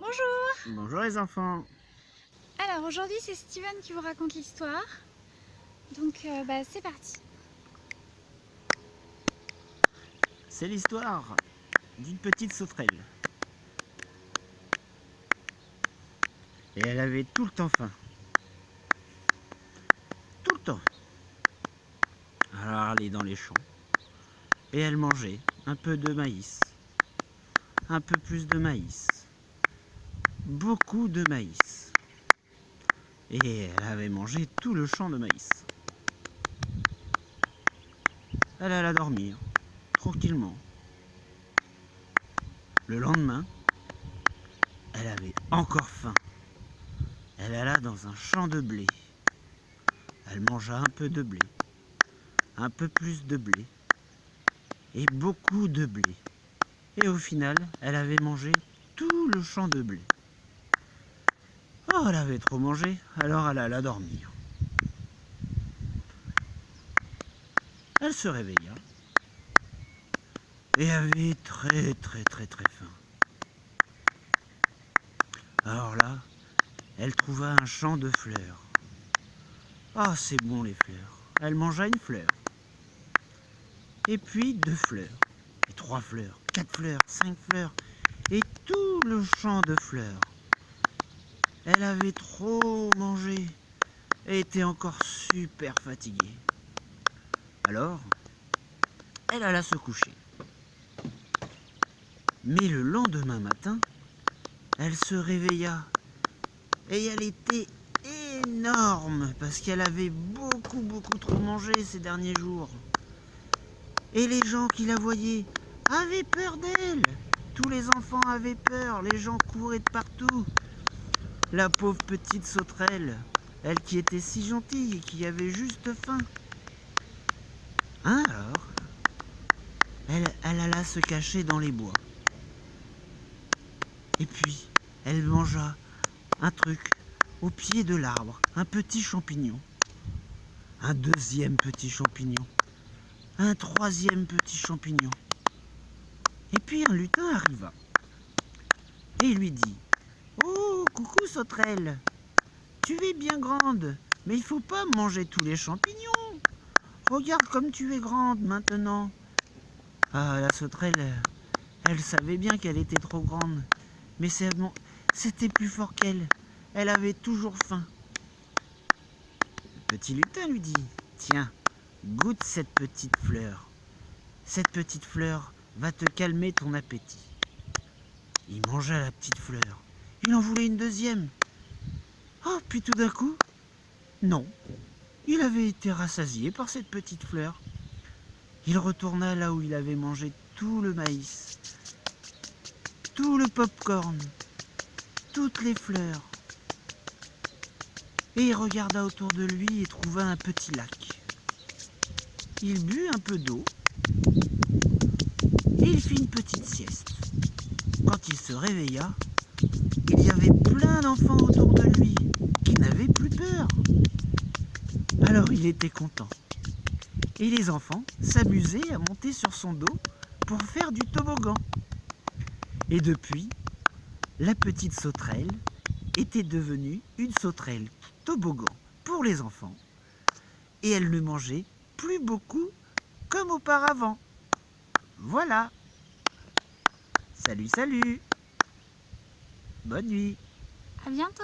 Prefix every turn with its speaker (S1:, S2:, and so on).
S1: Bonjour!
S2: Bonjour les enfants.
S1: Alors aujourd'hui c'est Steven qui vous raconte l'histoire. Donc c'est parti.
S2: C'est l'histoire d'une petite sauterelle. Et elle avait tout le temps faim. Tout le temps. Alors elle est dans les champs. Et elle mangeait un peu de maïs. Un peu plus de maïs. Beaucoup de maïs. Et elle avait mangé tout le champ de maïs. Elle alla dormir, tranquillement. Le lendemain, elle avait encore faim. Elle alla dans un champ de blé. Elle mangea un peu de blé, un peu plus de blé, et beaucoup de blé. Et au final, elle avait mangé tout le champ de blé. Oh, elle avait trop mangé, alors elle alla dormir. Elle se réveilla et avait très faim. Alors là, elle trouva un champ de fleurs. Ah, c'est bon les fleurs. Elle mangea une fleur. Et puis 2 fleurs. Et 3 fleurs. 4 fleurs. 5 fleurs. Et tout le champ de fleurs. Elle avait trop mangé et était encore super fatiguée. Alors, elle alla se coucher. Mais le lendemain matin, elle se réveilla et elle était énorme parce qu'elle avait beaucoup trop mangé ces derniers jours. Et les gens qui la voyaient avaient peur d'elle. Tous les enfants avaient peur, les gens couraient de partout. La pauvre petite sauterelle, elle qui était si gentille et qui avait juste faim. Alors, elle alla se cacher dans les bois. Et puis, elle mangea un truc au pied de l'arbre, un petit champignon, un deuxième petit champignon, un troisième petit champignon. Et puis un lutin arriva et lui dit: Oh, coucou sauterelle, tu es bien grande, mais il faut pas manger tous les champignons. Regarde comme tu es grande maintenant. Ah, la sauterelle, elle savait bien qu'elle était trop grande, mais c'était plus fort qu'elle. Elle avait toujours faim. Le petit lutin lui dit: Tiens, goûte cette petite fleur. Cette petite fleur va te calmer ton appétit. Il mangea la petite fleur. Il en voulait une deuxième. Oh, puis tout d'un coup, non. Il avait été rassasié par cette petite fleur. Il retourna là où il avait mangé tout le maïs, tout le pop-corn, toutes les fleurs. Et il regarda autour de lui et trouva un petit lac. Il but un peu d'eau et il fit une petite sieste. Quand il se réveilla, il y avait plein d'enfants autour de lui qui n'avaient plus peur. Alors il était content. Et les enfants s'amusaient à monter sur son dos pour faire du toboggan. Et depuis, la petite sauterelle était devenue une sauterelle toboggan pour les enfants. Et elle ne mangeait plus beaucoup comme auparavant. Voilà. Salut, salut. Bonne nuit.
S1: À bientôt!